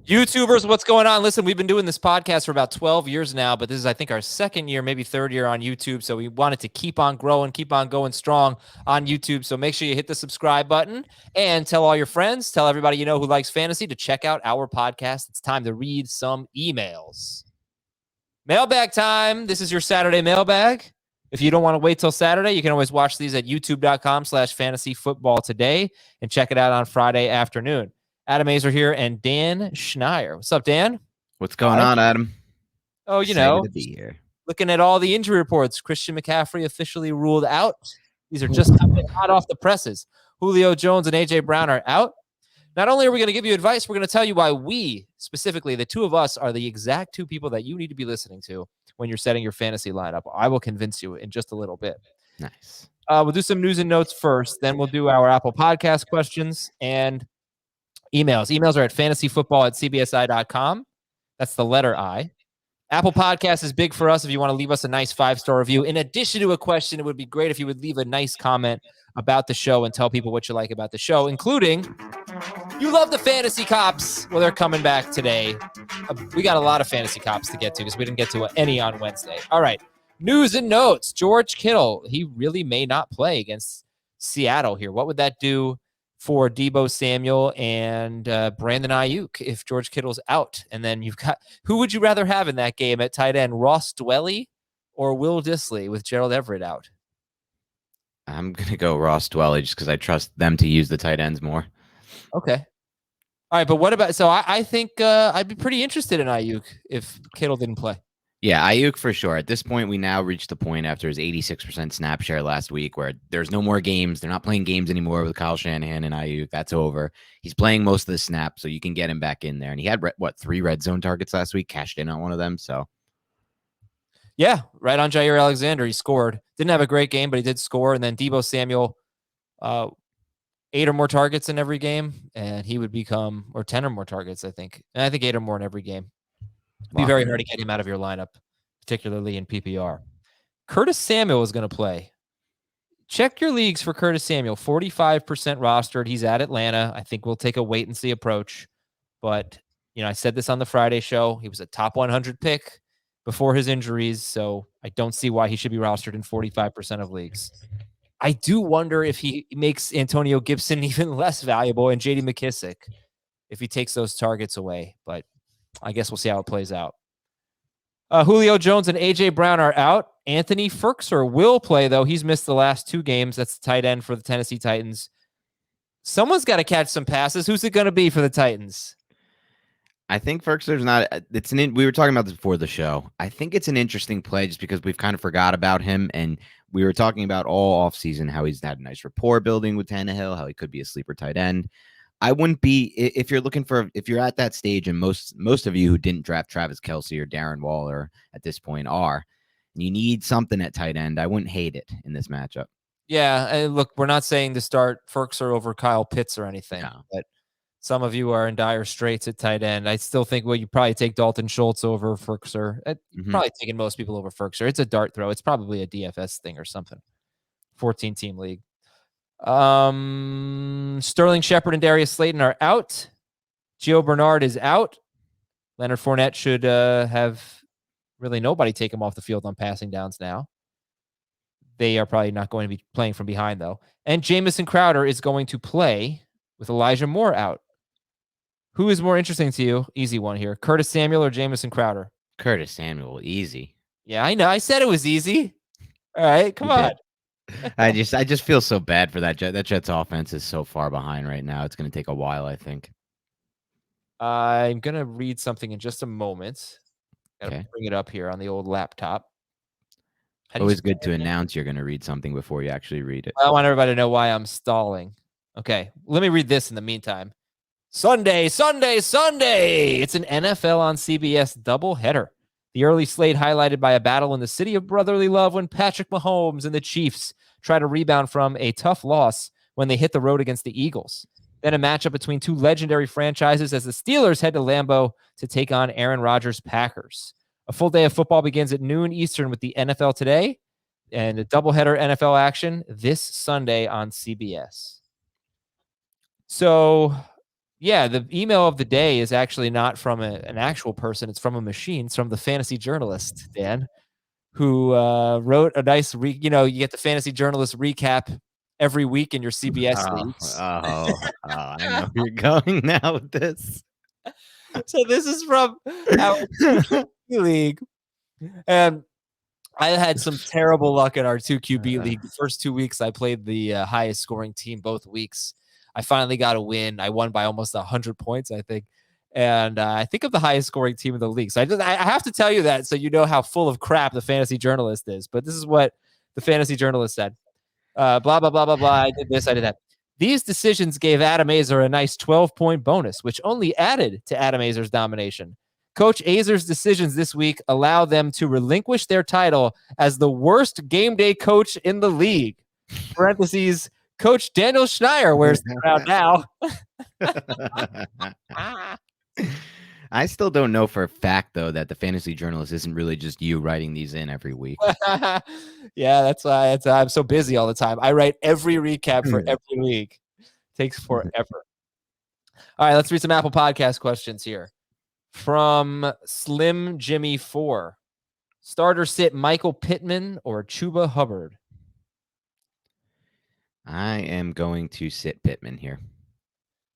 YouTubers, what's going on? Listen, we've been doing this podcast for about 12 years now, but this is, I think, our second year, maybe third year on YouTube. So we wanted to keep on growing, keep on going strong on YouTube. So make sure you hit the subscribe button and tell all your friends, tell everybody you know who likes fantasy to check out our podcast. It's time to read some emails. Mailbag time. This is your Saturday mailbag. If you don't want to wait till Saturday, you can always watch these at youtube.com/fantasyfootballtoday and check it out on Friday afternoon. Adam Azer here and Dan Schneier. What's up, Dan? What's going on, Adam? Oh, Excited to be here. Looking at all the injury reports, Christian McCaffrey officially ruled out. These are just coming hot off the presses. Julio Jones and A.J. Brown are out. Not only are we going to give you advice, we're going to tell you why we, specifically the two of us, are the exact two people that you need to be listening to when you're setting your fantasy lineup. I will convince you in just a little bit. Nice. We'll do some news and notes first. Then we'll do our Apple Podcast questions and emails. Emails are at fantasyfootball@cbsi.com. That's the letter I. Apple Podcast is big for us if you want to leave us a nice 5-star review. In addition to a question, it would be great if you would leave a nice comment about the show and tell people what you like about the show, including you love the Fantasy Cops. Well, they're coming back today. We got a lot of Fantasy Cops to get to because we didn't get to any on Wednesday. All right. News and notes. George Kittle, he really may not play against Seattle here. What would that do for Deebo Samuel and Brandon Ayuk if George Kittle's out? And then you've got, who would you rather have in that game at tight end, Ross Dwelley or Will Dissly with Gerald Everett out? I'm going to go Ross Dwelley just because I trust them to use the tight ends more. Okay. All right, but what about, so I think I'd be pretty interested in Ayuk if Kittle didn't play. Yeah, Ayuk for sure. At this point, we now reached the point after his 86% snap share last week where there's no more games. They're not playing games anymore with Kyle Shanahan and Ayuk. That's over. He's playing most of the snaps, so you can get him back in there. And he had, 3 red zone targets last week, cashed in on one of them. So, yeah, right on Jair Alexander. He scored. Didn't have a great game, but he did score. And then Deebo Samuel, 8 or more targets in every game, and he would become, or 10 or more targets, I think. And I think 8 or more in every game. It'd be very hard to get him out of your lineup, particularly in PPR. Curtis Samuel is going to play. Check your leagues for Curtis Samuel. 45% rostered. He's at Atlanta. I think we'll take a wait-and-see approach. But, I said this on the Friday show. He was a top 100 pick before his injuries, so I don't see why he should be rostered in 45% of leagues. I do wonder if he makes Antonio Gibson even less valuable and J.D. McKissick if he takes those targets away. But I guess we'll see how it plays out. Julio Jones and A.J. Brown are out. Anthony FERCS will play, though. He's missed the last 2 games. That's the tight end for the Tennessee Titans. Someone's got to catch some passes. Who's it going to be for the Titans? I think FERCS not. We were talking about this before the show. I think it's an interesting play just because we've kind of forgot about him, and we were talking about all offseason how he's had a nice rapport building with Tannehill, how he could be a sleeper tight end. I wouldn't be, if you're at that stage, and most of you who didn't draft Travis Kelce or Darren Waller at this point are, and you need something at tight end, I wouldn't hate it in this matchup. Yeah, and look, we're not saying to start FERCS over Kyle Pitts or anything, but some of you are in dire straits at tight end. I still think, you probably take Dalton Schultz over FERCS. Probably taking most people over FERCS. It's a dart throw. It's probably a DFS thing or something. 14-team league. Sterling Shepard and Darius Slayton are out. Gio Bernard is out. Leonard Fournette should have really nobody take him off the field on passing downs now. They are probably not going to be playing from behind, though. And Jamison Crowder is going to play with Elijah Moore out. Who is more interesting to you? Easy one here. Curtis Samuel or Jamison Crowder? Curtis Samuel, easy. Yeah, I know. I said it was easy. All right, come on. I just feel so bad for that Jet. That Jets offense is so far behind right now. It's going to take a while, I think. I'm going to read something in just a moment. Got to bring it up here on the old laptop. Always good to announce you're going to read something before you actually read it. I want everybody to know why I'm stalling. Okay, let me read this in the meantime. Sunday. It's an NFL on CBS doubleheader. The early slate highlighted by a battle in the city of brotherly love when Patrick Mahomes and the Chiefs try to rebound from a tough loss when they hit the road against the Eagles. Then a matchup between 2 legendary franchises as the Steelers head to Lambeau to take on Aaron Rodgers' Packers. A full day of football begins at noon Eastern with the NFL Today and a doubleheader NFL action this Sunday on CBS. So, Yeah, the email of the day is actually not from an actual person. It's from a machine. It's from the fantasy journalist, Dan, who wrote a nice, you get the fantasy journalist recap every week in your CBS leagues. I know where you're going now with this. So this is from our league. And I had some terrible luck in our 2QB league. The first 2 weeks, I played the highest scoring team both weeks. I finally got a win. I won by almost 100 points, I think. And I think I'm the highest scoring team in the league. So I have to tell you that so you know how full of crap the fantasy journalist is. But this is what the fantasy journalist said. Blah, blah, blah, blah, blah. I did this, I did that. These decisions gave Adam Azer a nice 12-point bonus, which only added to Adam Azer's domination. Coach Azer's decisions this week allow them to relinquish their title as the worst game day coach in the league. Parentheses, Coach Daniel Schneier wears the crown now. I still don't know for a fact, though, that the fantasy journalist isn't really just you writing these in every week. Yeah, that's why I'm so busy all the time. I write every recap for every league. Takes forever. All right, let's read some Apple Podcast questions here. From Slim Jimmy 4. Starter sit Michael Pittman or Chuba Hubbard? I am going to sit Pittman here.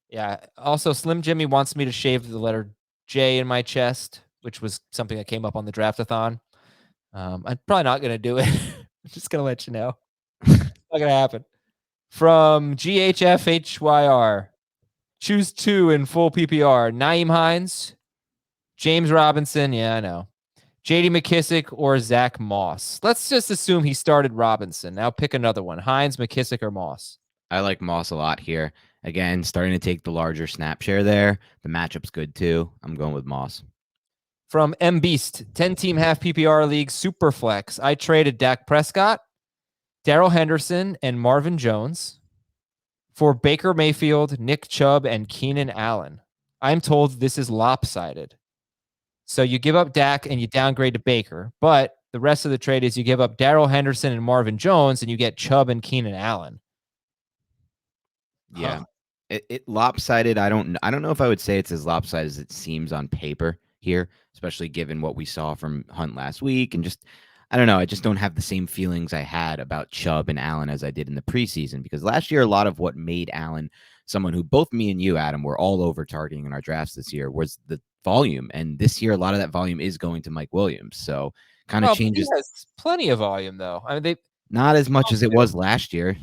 Yeah. Also, Slim Jimmy wants me to shave the letter J in my chest, which was something that came up on the draft-a-thon. I'm probably not going to do it. I'm just going to let you know. It's not going to happen. From GHFHYR. Choose 2 in full PPR. Naeem Hines, James Robinson. Yeah, I know. J.D. McKissick or Zach Moss. Let's just assume he started Robinson. Now pick another one. Hines, McKissick, or Moss. I like Moss a lot here. Again, starting to take the larger snap share there. The matchup's good too. I'm going with Moss. From M Beast, 10-team half PPR league Superflex. I traded Dak Prescott, Darrell Henderson, and Marvin Jones for Baker Mayfield, Nick Chubb, and Keenan Allen. I'm told this is lopsided. So you give up Dak and you downgrade to Baker, but the rest of the trade is you give up Darrell Henderson and Marvin Jones and you get Chubb and Keenan Allen. Yeah. It lopsided. I don't know if I would say it's as lopsided as it seems on paper here, especially given what we saw from Hunt last week. And just, I don't know. I just don't have the same feelings I had about Chubb and Allen as I did in the preseason, because last year, a lot of what made Allen someone who both me and you, Adam, were all over targeting in our drafts this year was the volume. And this year, a lot of that volume is going to Mike Williams. So kind of changes. He has plenty of volume, though. I mean, not as much as it was last year.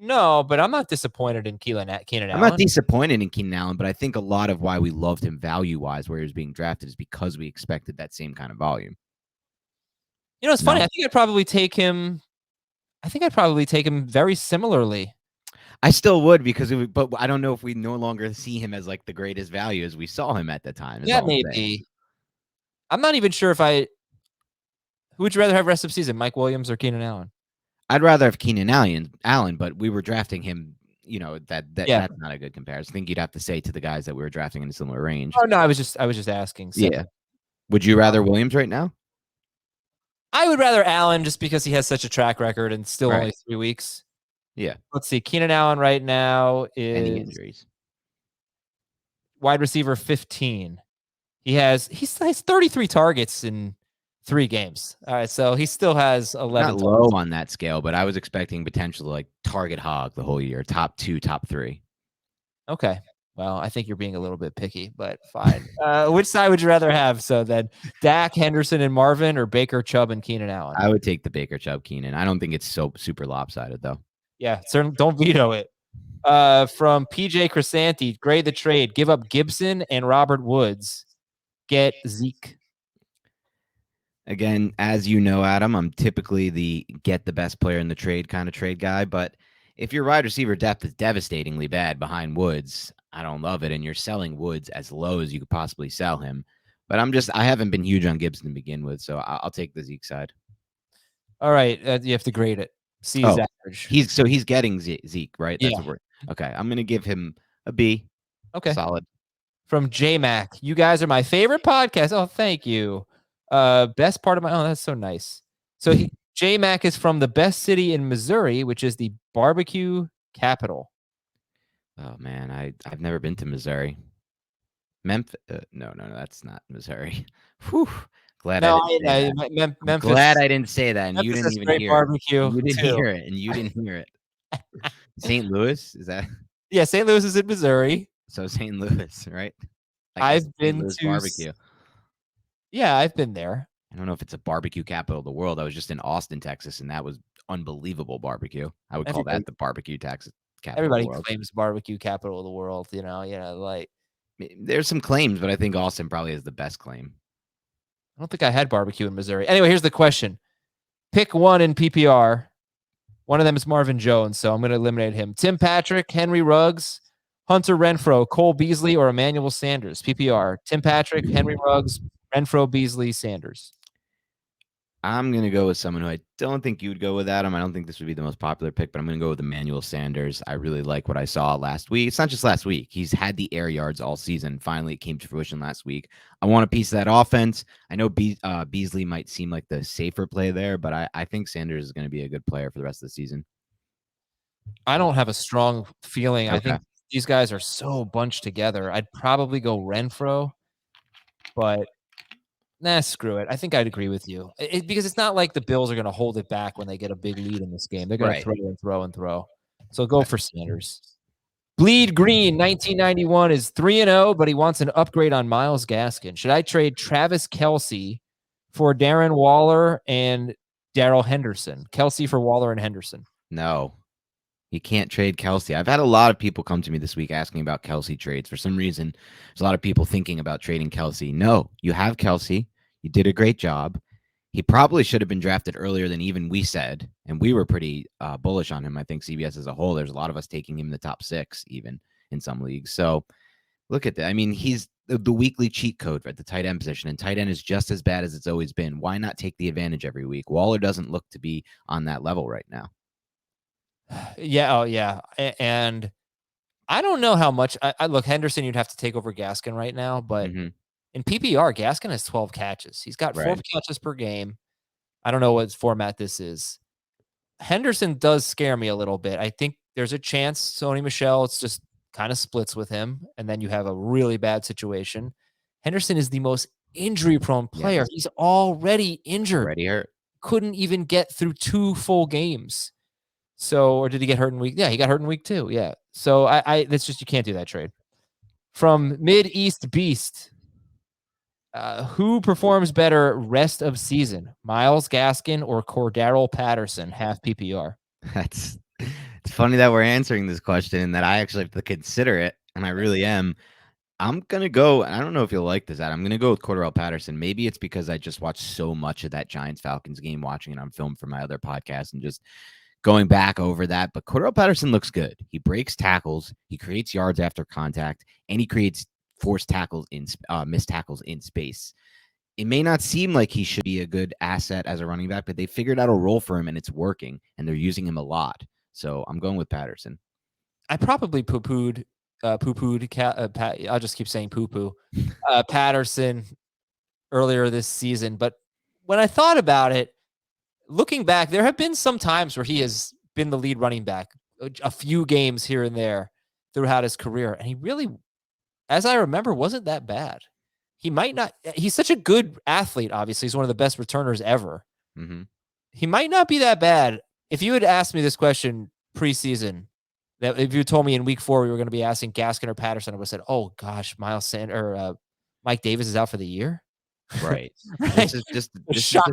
No, but I'm not disappointed in Keenan Allen. I'm not disappointed in Keenan Allen, but I think a lot of why we loved him value-wise where he was being drafted is because we expected that same kind of volume. You know, it's funny. I think I'd probably take him very similarly. I still would, but I don't know if we no longer see him as like the greatest value as we saw him at the time. Yeah, maybe. I'm not even sure who would you rather have rest of season, Mike Williams or Keenan Allen? I'd rather have Keenan Allen, but we were drafting him. You know, that's not a good comparison. I think you'd have to say to the guys that we were drafting in a similar range. Oh no, I was just asking. So. Yeah. Would you rather Williams right now? I would rather Allen just because he has such a track record and still only 3 weeks. Yeah. Let's see. Keenan Allen right now is any injuries. Wide receiver 15. He has 33 targets in 3 games. All right, so he still has 11. Not low on that scale, but I was expecting potential like target hog the whole year, top 2, top 3. Okay. Well, I think you're being a little bit picky, but fine. Which side would you rather have? So then Dak, Henderson, and Marvin, or Baker, Chubb, and Keenan Allen? I would take the Baker, Chubb, Keenan. I don't think it's so super lopsided, though. Yeah, certainly don't veto it. From PJ Crisanti, grade the trade. Give up Gibson and Robert Woods. Get Zeke. Again, as you know, Adam, I'm typically the get the best player in the trade kind of trade guy, but if your wide receiver depth is devastatingly bad behind Woods, I don't love it, and you're selling Woods as low as you could possibly sell him. But I haven't been huge on Gibson to begin with, so I'll take the Zeke side. All right, you have to grade it. See his average. He's getting Zeke, right? That's yeah. What okay, I'm going to give him a B. Okay. Solid. From J-Mac, you guys are my favorite podcast. Oh, thank you. Best part of my, that's so nice. So J-Mac is from the best city in Missouri, which is the barbecue capital. Oh man, I've never been to Missouri. Memphis? No, that's not Missouri. Whew. Glad I No, didn't say that. I'm glad Memphis. I didn't say that, and you Memphis didn't has even great hear it. barbecue You didn't too. hear it, and you didn't hear it. St. Louis? Is that Yeah, St. Louis is in Missouri. so? St. Louis, right? I guess I've St. been Louis to. barbecue. Yeah, I've been there. I don't know if it's a barbecue capital of the world. I was just in Austin, Texas, and that was unbelievable barbecue. I would call that the barbecue capital of the Everybody world. claims barbecue capital of the world. Like There's some claims, but I think Austin probably has the best claim. I don't think I had barbecue in Missouri. Anyway, here's the question: pick one in PPR. One of them is Marvin Jones, so I'm going to eliminate him. Tim Patrick, Henry Ruggs, Hunter Renfrow, Cole Beasley, or Emmanuel Sanders. PPR: Tim Patrick, Henry Ruggs, Renfrow, Beasley, Sanders. I'm going to go with someone who I don't think you would go with, Adam. I don't think this would be the most popular pick, but I'm going to go with Emmanuel Sanders. I really like what I saw last week. It's not just last week. He's had the air yards all season. Finally, it came to fruition last week. I want a piece of that offense. I know Beasley might seem like the safer play there, but I think Sanders is going to be a good player for the rest of the season. I don't have a strong feeling. Okay. I think these guys are so bunched together. I'd probably go Renfrow, but nah, screw it. I think I'd agree with you because it's not like the Bills are going to hold it back when they get a big lead in this game. They're going to throw and throw and throw. So go for Sanders. Bleed Green, 1991 is 3-0, but he wants an upgrade on Myles Gaskin. Should I trade Travis Kelce for Darren Waller and Darrell Henderson? Kelce for Waller and Henderson. No. You can't trade Kelce. I've had a lot of people come to me this week asking about Kelce trades. For some reason, there's a lot of people thinking about trading Kelce. No, you have Kelce. You did a great job. He probably should have been drafted earlier than even we said, and we were pretty bullish on him. I think CBS as a whole, there's a lot of us taking him in the top 6 even in some leagues. So look at that. I mean, he's the weekly cheat code at the tight end position, and tight end is just as bad as it's always been. Why not take the advantage every week? Waller doesn't look to be on that level right now. Yeah. Oh, yeah. And I don't know how much. I look, Henderson, you'd have to take over Gaskin right now, but in PPR, Gaskin has 12 catches. He's got 4 catches per game. I don't know what format this is. Henderson does scare me a little bit. I think there's a chance Sony Michel, it's just kind of splits with him, and then you have a really bad situation. Henderson is the most injury-prone player. Yes. He's already injured. Already hurt. Couldn't even get through 2 full games. So, or did he get hurt in week? Yeah, he got hurt in week 2. Yeah. So that's just, you can't do that trade. From Mid-East Beast, who performs better rest of season, Myles Gaskin or Cordarrelle Patterson, half PPR? It's funny that we're answering this question and that I actually have to consider it, and I really am. I'm going to go, and I don't know if you'll like this, Adam. I'm going to go with Cordarrelle Patterson. Maybe it's because I just watched so much of that Giants-Falcons game, watching it on film for my other podcast and just going back over that. But Cordarrelle Patterson looks good. He breaks tackles, he creates yards after contact, and he creates forced tackles missed tackles in space. It may not seem like he should be a good asset as a running back, but they figured out a role for him and it's working, and they're using him a lot. So I'm going with Patterson. I probably poo-pooed. I'll just keep saying poo-poo. Patterson earlier this season, but when I thought about it, looking back, there have been some times where he has been the lead running back, a few games here and there throughout his career, and he really, as I remember, wasn't that bad. He might not. He's such a good athlete. Obviously, he's one of the best returners ever. Mm-hmm. He might not be that bad. If you had asked me this question preseason, that if you told me in week 4 we were going to be asking Gaskin or Patterson, I would have said, "Oh gosh, Mike Davis is out for the year." Right. Right. This is just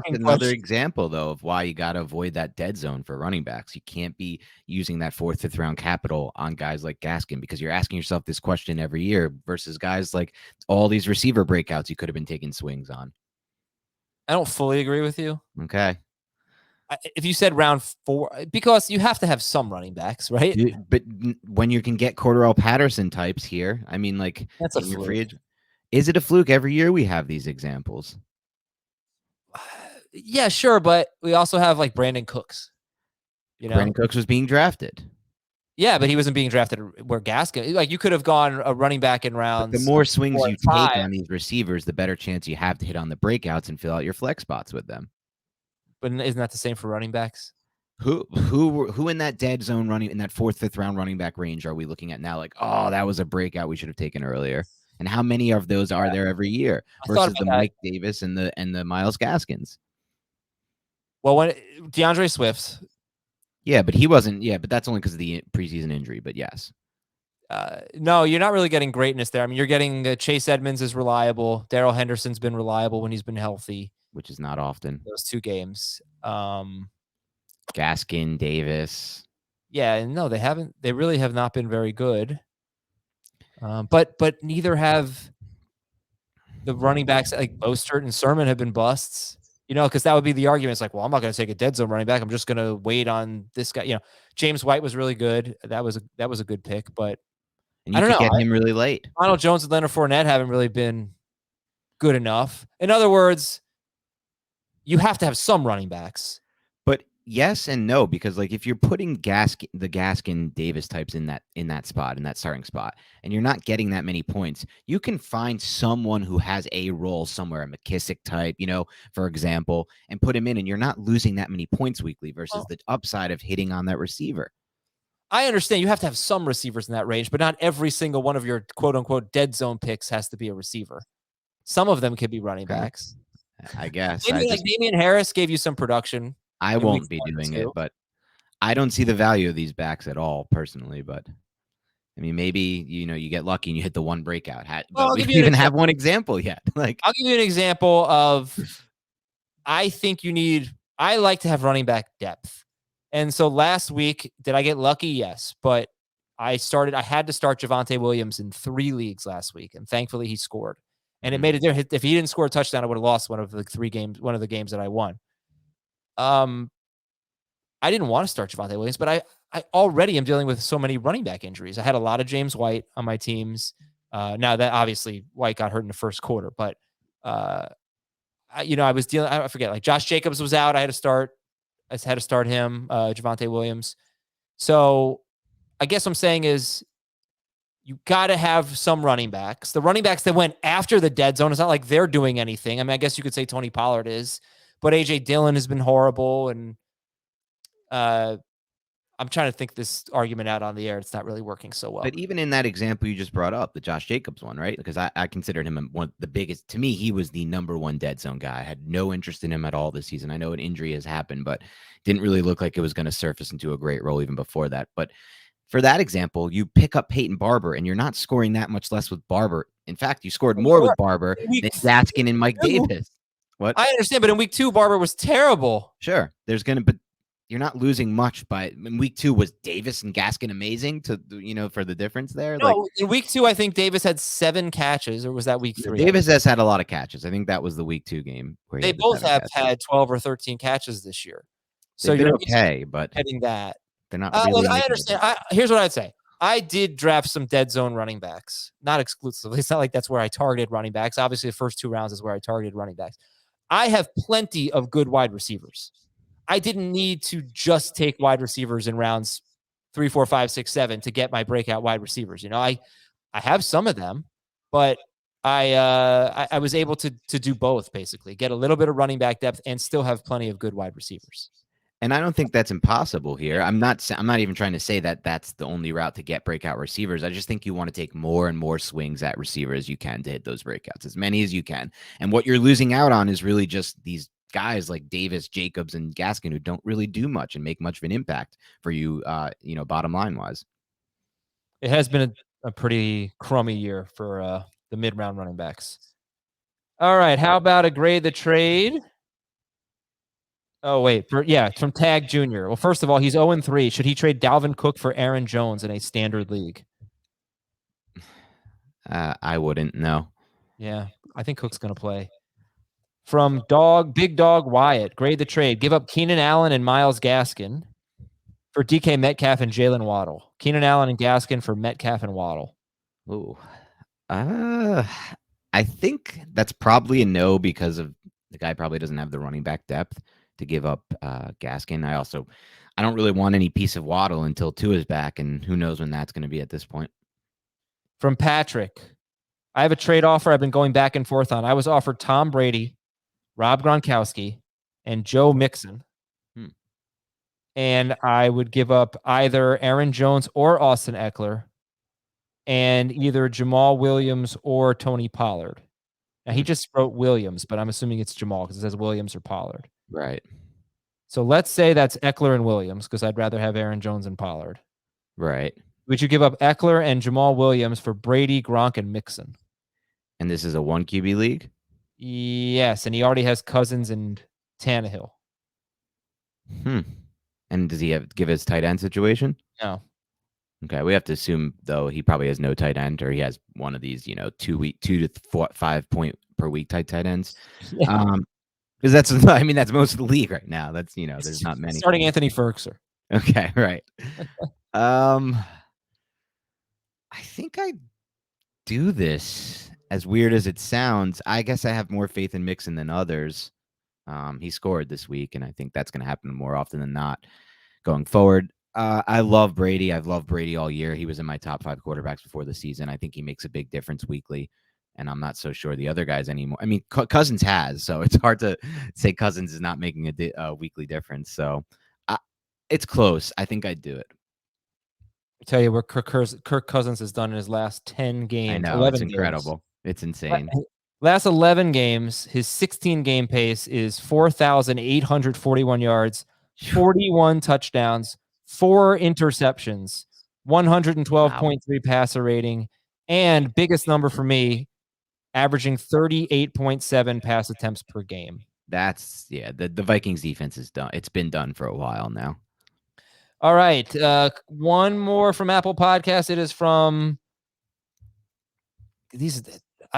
another question. example, though, of why you got to avoid that dead zone for running backs. You can't be using that 4th, 5th round capital on guys like Gaskin, because you're asking yourself this question every year versus guys like all these receiver breakouts you could have been taking swings on. I don't fully agree with you. Okay. If you said round 4, because you have to have some running backs, right? But when you can get Cordarrelle Patterson types here, I mean, like, that's a fluke. Is it a fluke? Every year we have these examples. Yeah, sure, but we also have like Brandon Cooks. Brandon Cooks was being drafted. Yeah, but he wasn't being drafted where Gaskin. Like, you could have gone a running back in rounds. But the more swings you take on these receivers, the better chance you have to hit on the breakouts and fill out your flex spots with them. But isn't that the same for running backs? Who in that dead zone running in that 4th, 5th round running back range are we looking at now? Like, oh, that was a breakout we should have taken earlier. And how many of those are there every year I thought versus about the that. Mike Davis and the Myles Gaskins? Well, when DeAndre Swift, Yeah, but he wasn't. Yeah, but that's only because of the preseason injury. But yes, no, you're not really getting greatness there. I mean, you're getting Chase Edmonds is reliable. Darrell Henderson's been reliable when he's been healthy. which is not often. Those 2 games. Gaskin, Davis. Yeah, no, they haven't. They really have not been very good. But neither have the running backs like Mostert and Sermon have been busts. Because that would be the argument. It's like, well, I'm not going to take a dead zone running back. I'm just going to wait on this guy. James White was really good. That was a good pick, but And you I don't could know. get him really late. Ronald Jones and Leonard Fournette haven't really been good enough. In other words, you have to have some running backs. But yes and no, because like if you're putting the Gaskin Davis types in that spot, in that starting spot, and you're not getting that many points, you can find someone who has a role somewhere, a McKissick type, for example, and put him in, and you're not losing that many points weekly versus the upside of hitting on that receiver. I understand you have to have some receivers in that range, but not every single one of your quote unquote dead zone picks has to be a receiver. Some of them could be running backs. I guess. Maybe like Damian Harris gave you some production. I won't be doing it, but I don't see the value of these backs at all personally. But I mean, maybe you get lucky and you hit the one breakout. But we don't even have one example yet. Like, I'll give you an example of. I like to have running back depth, and so last week did I get lucky? Yes, but I had to start Javonte Williams in 3 leagues last week, and thankfully he scored. And it made a difference. If he didn't score a touchdown, I would have lost one of the games that I won. I didn't want to start Javonte Williams, but I already am dealing with so many running back injuries. I had a lot of James White on my teams. Now that obviously White got hurt in the first quarter, but I was dealing. I forget, like Josh Jacobs was out. I had to start him. Javonte Williams. So I guess what I'm saying is, you got to have some running backs. The running backs that went after the dead zone, it's not like they're doing anything. I mean, I guess you could say Tony Pollard is, but A.J. Dillon has been horrible. And I'm trying to think this argument out on the air. It's not really working so well. But even in that example you just brought up, the Josh Jacobs one, right? Because I considered him one of the biggest. To me, he was the number 1 dead zone guy. I had no interest in him at all this season. I know an injury has happened, but didn't really look like it was going to surface into a great role even before that. But for that example, you pick up Peyton Barber, and you're not scoring that much less with Barber. In fact, you scored more with Barber than Gaskin and Mike Davis. What? I understand, but in week 2, Barber was terrible. Sure, but you're not losing much in week 2. Was Davis and Gaskin amazing for the difference there? No, in week 2, I think Davis had 7 catches, or was that week 3? Davis has had a lot of catches. I think that was the week 2 game where they both have had 12 or 13 catches this year. So you're okay, but heading that. They're not really. Look, I understand. Here's what I'd say. I did draft some dead zone running backs, not exclusively. It's not like that's where I targeted running backs. Obviously, the first 2 rounds is where I targeted running backs. I have plenty of good wide receivers. I didn't need to just take wide receivers in rounds 3, 4, 5, 6, 7 to get my breakout wide receivers. I have some of them, but I was able to do both, basically get a little bit of running back depth and still have plenty of good wide receivers. And I don't think that's impossible here. I'm not even trying to say that that's the only route to get breakout receivers. I just think you want to take more and more swings at receiver as you can to hit those breakouts, as many as you can. And what you're losing out on is really just these guys like Davis, Jacobs, and Gaskin who don't really do much and make much of an impact for you, bottom line wise. It has been a pretty crummy year for the mid-round running backs. All right, how about a grade the trade? Oh, wait. From Tag Jr. Well, first of all, he's 0-3. Should he trade Dalvin Cook for Aaron Jones in a standard league? I wouldn't, no. Yeah, I think Cook's going to play. From Big Dog Wyatt, grade the trade. Give up Keenan Allen and Myles Gaskin for DK Metcalf and Jalen Waddle. Keenan Allen and Gaskin for Metcalf and Waddle. Ooh. I think that's probably a no because of the guy probably doesn't have the running back depth to give up Gaskin. I don't really want any piece of Waddle until Tua is back, and who knows when that's going to be at this point. From Patrick, I have a trade offer I've been going back and forth on. I was offered Tom Brady, Rob Gronkowski, and Joe Mixon. and I would give up either Aaron Jones or Austin Eckler, and either Jamal Williams or Tony Pollard. Now, he just wrote Williams, but I'm assuming it's Jamal because it says Williams or Pollard. Right. So let's say that's Eckler and Williams because I'd rather have Aaron Jones and Pollard. Right. Would you give up Eckler and Jamal Williams for Brady, Gronk, and Mixon? And this is a 1 QB league? Yes, and he already has Cousins and Tannehill. And does he give his tight end situation? No. Okay, we have to assume though he probably has no tight end, or he has one of these, 2 to 5 point per week tight ends. Yeah. Because that's most of the league right now. That's there's not many. Starting Anthony FERCS. Okay, right. I think I do this. As weird as it sounds, I guess I have more faith in Mixon than others. He scored this week, and I think that's going to happen more often than not going forward. I love Brady. I've loved Brady all year. He was in my top 5 quarterbacks before the season. I think he makes a big difference weekly, and I'm not so sure the other guys anymore. I mean, Cousins has, so it's hard to say Cousins is not making a weekly difference. So it's close. I think I'd do it. I tell you what Kirk Cousins has done in his last 10 games. I know, it's incredible. Games. It's insane. Last 11 games, his 16-game pace is 4,841 yards, 41 touchdowns, 4 interceptions, 112.3 passer rating, and biggest number for me, averaging 38.7 pass attempts per game. That's the Vikings defense is done. It's been done for a while now. All right. One more from Apple Podcast. It is from these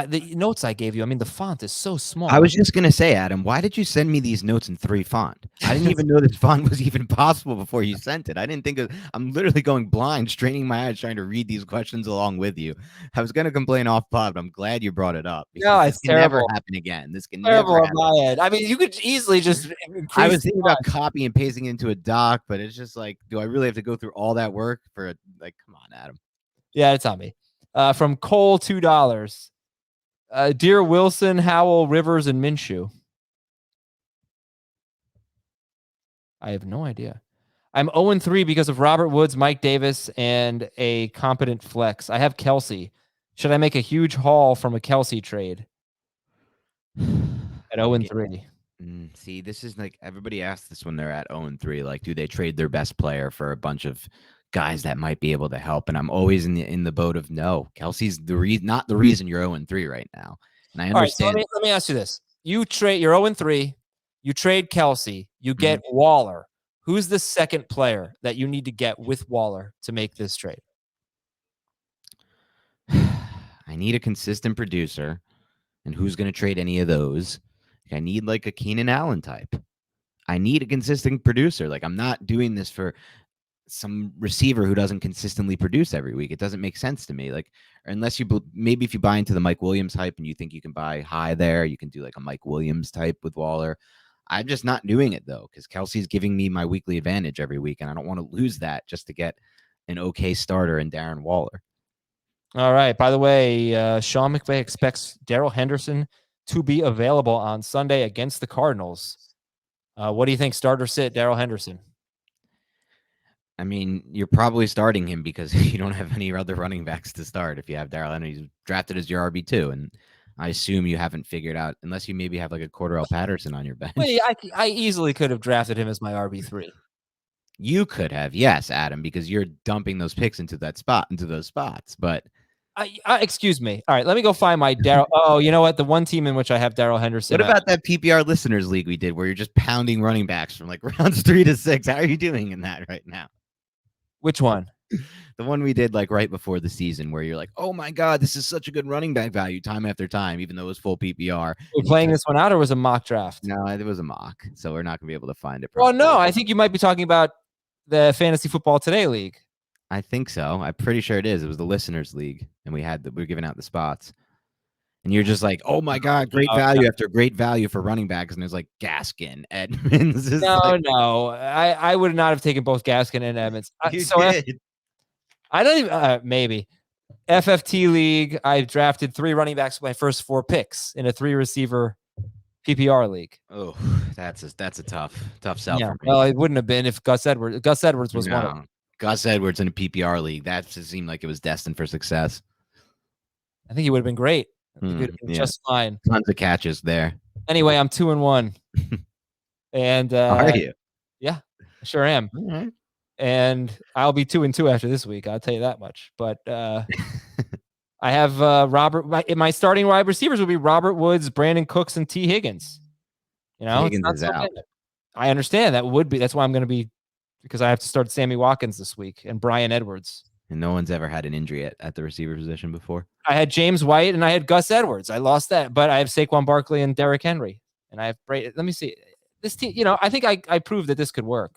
the notes I gave you. I mean, the font is so small. I was just going to say, Adam, why did you send me these notes in 3 font? I didn't even know this font was even possible before you sent it. I didn't think I'm literally going blind, straining my eyes, trying to read these questions along with you. I was going to complain off pod, but I'm glad you brought it up. No, it's terrible. Never happen again. This can terrible never on my end. I mean, you could easily just I was thinking about copying and pasting into a doc, but it's just like, do I really have to go through all that work for come on, Adam. Yeah, it's on me. From Cole, $2. Dear Wilson, Howell, Rivers, and Minshew. I have no idea. I'm 0-3 because of Robert Woods, Mike Davis, and a competent flex. I have Kelce. Should I make a huge haul from a Kelce trade? At 0-3. See, this is like everybody asks this when they're at 0-3. Like, do they trade their best player for a bunch of guys that might be able to help? And I'm always in the boat of no. Kelce's not the reason you're 0-3 right now. And I understand. All right, so let me ask you this: you're 0-3. You trade Kelce. You get Waller. Who's the second player that you need to get with Waller to make this trade? I need a consistent producer, and who's going to trade any of those? I need like a Keenan Allen type. I need a consistent producer. Like, I'm not doing this for some receiver who doesn't consistently produce every week. It doesn't make sense to me. Like, unless maybe if you buy into the Mike Williams hype and you think you can buy high there, you can do like a Mike Williams type with Waller. I'm just not doing it though, because Kelce's giving me my weekly advantage every week, and I don't want to lose that just to get an okay starter in Darren Waller. All right. By the way, Sean McVay expects Darrell Henderson to be available on Sunday against the Cardinals. What do you think? Start or sit, Darrell Henderson? I mean, you're probably starting him because you don't have any other running backs to start. If you have Darrell Henderson, he's drafted as your RB2, and I assume you haven't figured out, unless you maybe have like a Cordarrelle Patterson on your bench. Wait, I easily could have drafted him as my RB3. You could have, yes, Adam, because you're dumping those picks into those spots. But excuse me. All right, let me go find my Darrell. Oh, you know what? The one team in which I have Darrell Henderson. What about that PPR listeners league we did, where you're just pounding running backs from like rounds 3 to 6? How are you doing in that right now? Which one? The one we did like right before the season, where you're like, oh my God, this is such a good running back value time after time, even though it was full PPR. We're playing this one out, or was it a mock draft? No, it was a mock, so we're not gonna be able to find it. Well, no, I think you might be talking about the Fantasy Football Today League. I think so. I'm pretty sure it is. It was the listeners league, and we were giving out the spots. And you're just like, oh my God, great value after great value for running backs. And there's like Gaskin, Edmonds. No. I would not have taken both Gaskin and Edmonds. I don't even, maybe. FFT League, I drafted 3 running backs with my first 4 picks in a 3-receiver PPR league. Oh, that's a tough sell for me. Well, it wouldn't have been if Gus Edwards was one of them. Gus Edwards in a PPR league. That just seemed like it was destined for success. I think he would have been great. He would have been just fine. Tons of catches there. Anyway, I'm 2-1. And are you? Yeah, I sure am. All right. And I'll be 2-2 after this week. I'll tell you that much. But I have my starting wide receivers would be Robert Woods, Brandon Cooks, and T. Higgins. Higgins is out. I understand that would be. That's why I'm going to be, because I have to start Sammy Watkins this week and Brian Edwards. And no one's ever had an injury at the receiver position before. I had James White and I had Gus Edwards. I lost that, but I have Saquon Barkley and Derrick Henry. And I have Let me see. This team, I think I proved that this could work.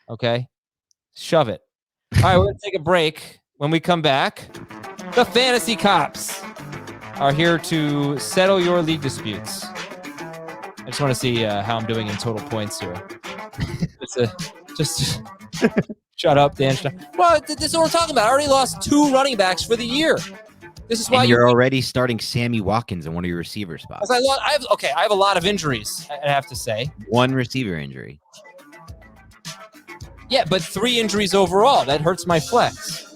Okay. Shove it. All right, we're going to take a break. When we come back, the Fantasy Cops are here to settle your league disputes. I just want to see how I'm doing in total points here. Just shut up, Dan. Well, this is what we're talking about. I already lost 2 running backs for the year. This is why you're already starting Sammy Watkins in one of your receiver spots. I have a lot of injuries, I have to say. 1 receiver injury. Yeah, but 3 injuries overall. That hurts my flex.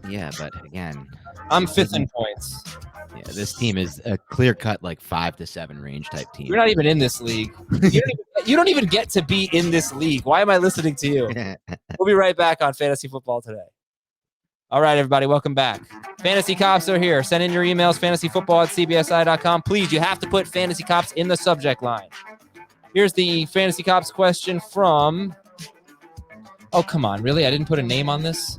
Yeah, but again, I'm 5th in points. Yeah, this team is a clear-cut 5 to 7 range type team. You're not even in this league. You don't even get to be in this league. Why am I listening to you? We'll be right back on Fantasy Football Today. All right, everybody, welcome back. Fantasy Cops are here. Send in your emails, fantasyfootball@cbsi.com. Please, you have to put Fantasy Cops in the subject line. Here's the Fantasy Cops question from... Oh, come on. Really? I didn't put a name on this?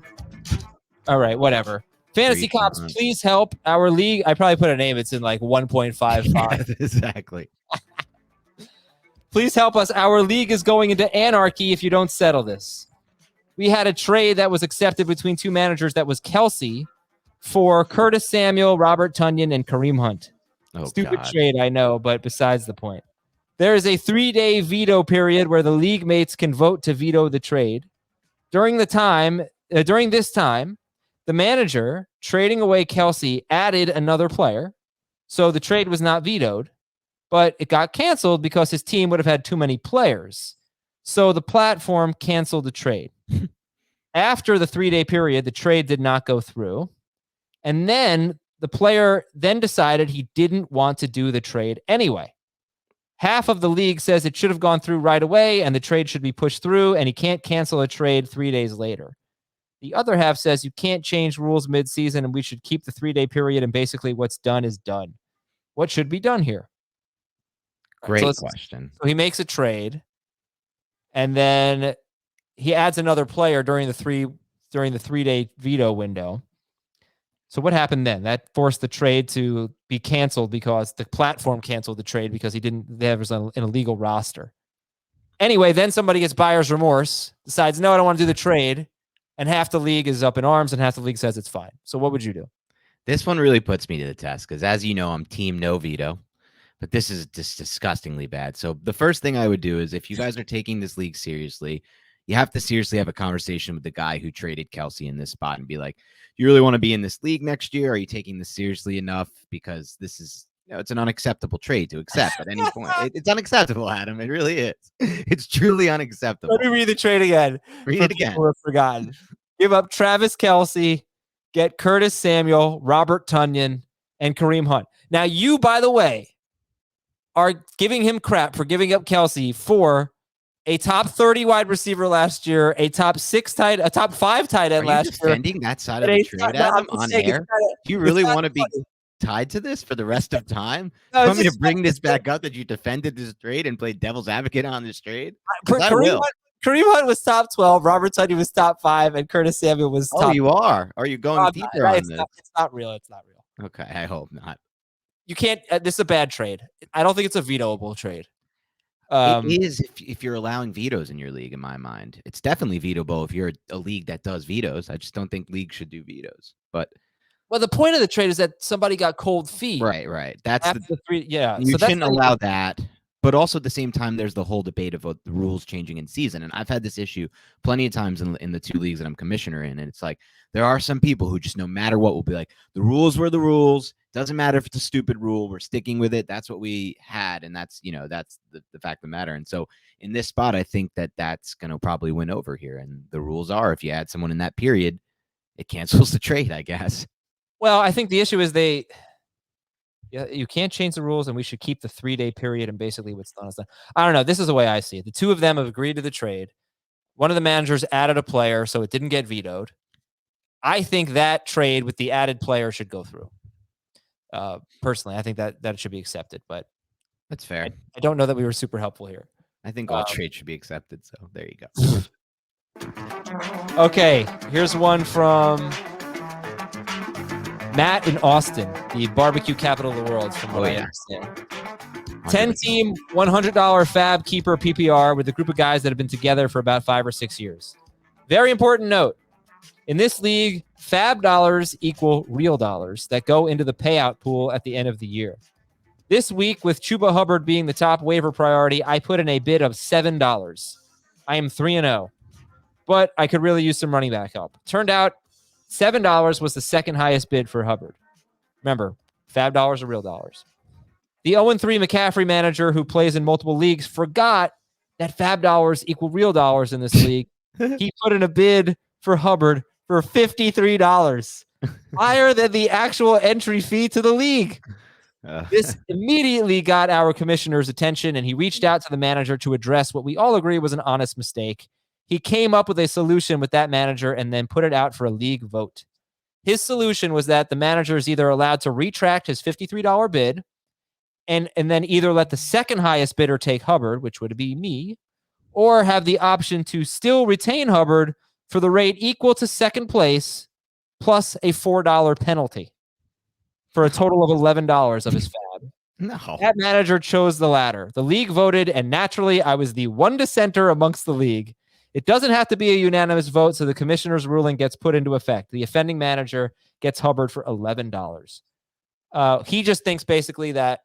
All right, whatever. Fantasy Cops, please help our league. I probably put a name. It's in 1.55. Yeah, exactly. Please help us. Our league is going into anarchy if you don't settle this. We had a trade that was accepted between 2 managers that was Kelce for Curtis Samuel, Robert Tonyan, and Kareem Hunt. Stupid trade, I know, but besides the point. There is a 3-day veto period where the league mates can vote to veto the trade. During this time, the manager trading away Kelce added another player. So the trade was not vetoed, but it got canceled because his team would have had too many players. So the platform canceled the trade. After the 3-day period, the trade did not go through. And then the player then decided he didn't want to do the trade anyway. Half of the league says it should have gone through right away and the trade should be pushed through and he can't cancel a trade 3 days later. The other half says you can't change rules mid-season and we should keep the 3-day period and basically what's done is done. What should be done here? Great question. So he makes a trade and then he adds another player during the 3-day veto window. So what happened then? That forced the trade to be canceled because the platform canceled the trade because there was an illegal roster. Anyway, then somebody gets buyer's remorse, decides, no, I don't want to do the trade. And half the league is up in arms and half the league says it's fine. So what would you do? This one really puts me to the test because, as you know, I'm team no veto, but this is just disgustingly bad. So the first thing I would do is if you guys are taking this league seriously, you have to seriously have a conversation with the guy who traded Kelce in this spot and be like, you really want to be in this league next year? Are you taking this seriously enough? Because this is, it's an unacceptable trade to accept at any point. It's unacceptable, Adam. It really is. It's truly unacceptable. Let me read the trade again. Read it again. People who have forgotten. Give up Travis Kelce, get Curtis Samuel, Robert Tonyan, and Kareem Hunt. Now, you, by the way, are giving him crap for giving up Kelce for a top 30 wide receiver last year, a top 5 tight end last year. Defending that side of the trade, Adam, on air? Do you really want to be tied to this for the rest of time? No, you want me to bring this back up that you defended this trade and played devil's advocate on this trade? Kareem Hunt was top 12, Robert Tonyan was top 5, and Curtis Samuel was top. Oh, you are? Are you going deeper on this? It's not real. It's not real. Okay, I hope not. You can't. This is a bad trade. I don't think it's a vetoable trade. It is if you're allowing vetoes in your league, in my mind. It's definitely vetoable if you're a league that does vetoes. I just don't think leagues should do vetoes. But the point of the trade is that somebody got cold feet. Right. That's the 3. Yeah, you shouldn't allow that. but also at the same time, there's the whole debate of the rules changing in season. And I've had this issue plenty of times in the 2 leagues that I'm commissioner in. And it's like, there are some people who just no matter what will be like, the rules were the rules. Doesn't matter if it's a stupid rule. We're sticking with it. That's what we had. And that's, that's the fact of the matter. And so in this spot, I think that's going to probably win over here. And the rules are, if you add someone in that period, it cancels the trade, I guess. Well, I think the issue is you can't change the rules, and we should keep the 3-day period, and basically what's done is done. I don't know. This is the way I see it. The two of them have agreed to the trade. One of the managers added a player, so it didn't get vetoed. I think that trade with the added player should go through. Personally, I think that should be accepted, but that's fair. I don't know that we were super helpful here. I think all trades should be accepted, so there you go. Okay, here's one from Matt in Austin, the barbecue capital of the world, from what I understand. 10-team, $100 Fab Keeper PPR with a group of guys that have been together for about 5 or 6 years. Very important note. In this league, Fab dollars equal real dollars that go into the payout pool at the end of the year. This week, with Chuba Hubbard being the top waiver priority, I put in a bid of $7. I am 3-0, but I could really use some running back help. Turned out $7 was the second highest bid for Hubbard. Remember, Fab dollars are real dollars. The 0-3 McCaffrey manager who plays in multiple leagues forgot that Fab dollars equal real dollars in this league. He put in a bid for Hubbard for $53, higher than the actual entry fee to the league. This immediately got our commissioner's attention, and he reached out to the manager to address what we all agree was an honest mistake. He came up with a solution with that manager and then put it out for a league vote. His solution was that the manager is either allowed to retract his $53 bid and then either let the second highest bidder take Hubbard, which would be me, or have the option to still retain Hubbard for the rate equal to second place plus a $4 penalty for a total of $11 of his Fab. No. That manager chose the latter. The league voted, and naturally, I was the one dissenter amongst the league. It doesn't have to be a unanimous vote, so the commissioner's ruling gets put into effect. The offending manager gets Hubbard for $11. He just thinks basically that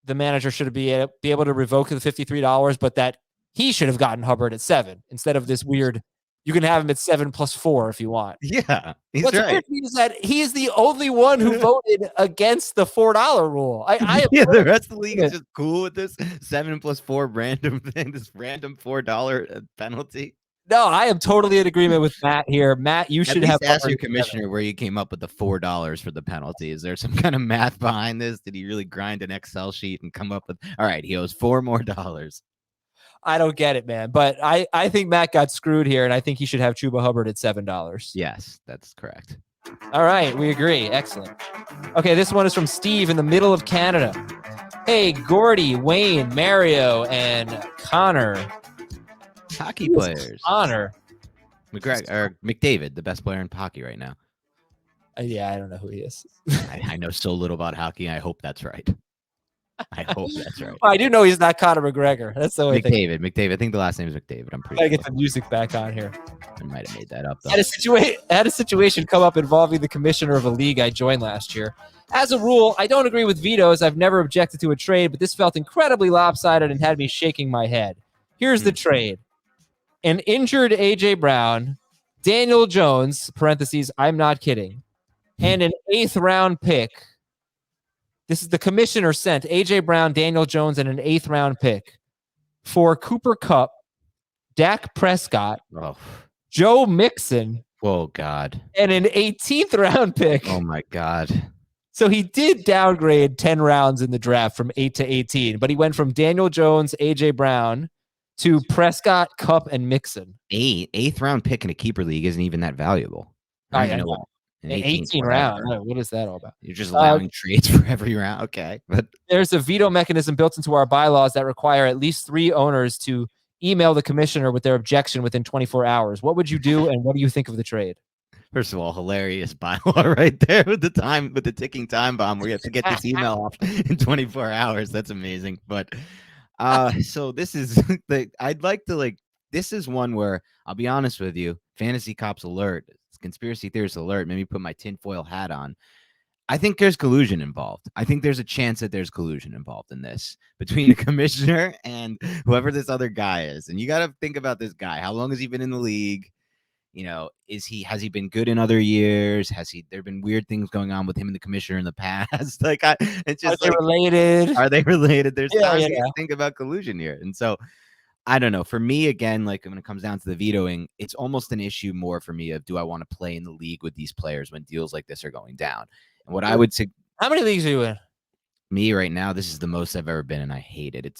the manager should be able to revoke the $53, but that he should have gotten Hubbard at $7 instead of this weird. You can have him at 7 plus 4 if you want. Yeah, he's What's right. weird is that he is the only one who voted against the $4 rule. The rest of the league is just cool with this 7 plus 4 random thing, this random $4 penalty. No, I am totally in agreement with Matt here. Matt, you should have asked your commissioner where you came up with the $4 for the penalty. Is there some kind of math behind this? Did he really grind an Excel sheet and come up with, all right, he owes $4 more? I don't get it, man. But I think Matt got screwed here, and I think he should have Chuba Hubbard at $7. Yes, that's correct. All right, we agree. Excellent. Okay, this one is from Steve in the middle of Canada. Hey, Gordy, Wayne, Mario, and Connor. Hockey players. Connor. McDavid, the best player in hockey right now. Yeah, I don't know who he is. I know so little about hockey. I hope that's right. I hope that's right. Well, I do know he's not Conor McGregor. That's the way. McDavid. I think the last name is McDavid. I'm pretty. I get the music back on here. I might have made that up though. Had a situation come up involving the commissioner of a league I joined last year. As a rule, I don't agree with vetoes. I've never objected to a trade, but this felt incredibly lopsided and had me shaking my head. Here's the trade. An injured A.J. Brown, Daniel Jones, parentheses, I'm not kidding, and an 8th round pick. This is the commissioner sent A.J. Brown, Daniel Jones, and an 8th round pick for Cooper Kupp, Dak Prescott, Joe Mixon. Oh, God. And an 18th round pick. Oh, my God. So he did downgrade 10 rounds in the draft from 8 to 18, but he went from Daniel Jones, A.J. Brown, to Prescott, Kupp, and Mixon. 8th round pick in a keeper league isn't even that valuable. I know. An 18 round. What is that all about? You're just allowing trades for every round. Okay. But there's a veto mechanism built into our bylaws that require at least 3 owners to email the commissioner with their objection within 24 hours. What would you do, and what do you think of the trade? First of all, hilarious bylaw right there with the ticking time bomb where you have to get this email off in 24 hours. That's amazing. But so this is this is one where I'll be honest with you, fantasy cops alert, conspiracy theorist alert, maybe put my tinfoil hat on. I think there's collusion involved. I think there's a chance that there's collusion involved in this between the commissioner and whoever this other guy is. And you got to think about this guy. How long has he been in the league? Has he been good in other years? There been weird things going on with him and the commissioner in the past? It's just related. Are they related? There's times yeah. to think about collusion here. And so I don't know. For me, again, like when it comes down to the vetoing, it's almost an issue more for me of, do I want to play in the league with these players when deals like this are going down? And what I would say, how many leagues are you in? Me right now, this is the most I've ever been, and I hate it.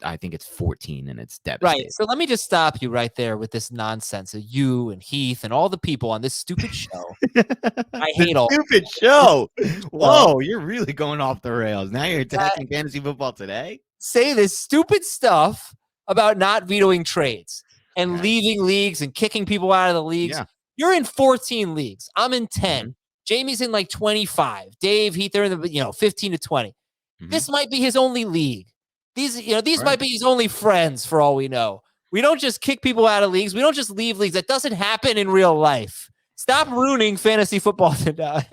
I think it's 14, and it's devastating. Right. So let me just stop you right there with this nonsense of you and Heath and all the people on this stupid show. I hate all stupid show. Whoa, you're really going off the rails. Now you're attacking fantasy football today. Say this stupid stuff about not vetoing trades and leaving leagues and kicking people out of the leagues. Yeah. You're in 14 leagues. I'm in 10. Mm-hmm. Jamie's in like 25. Dave, Heath, they're in the 15 to 20. Mm-hmm. This might be his only league. These might be his only friends for all we know. We don't just kick people out of leagues. We don't just leave leagues. That doesn't happen in real life. Stop ruining fantasy football today.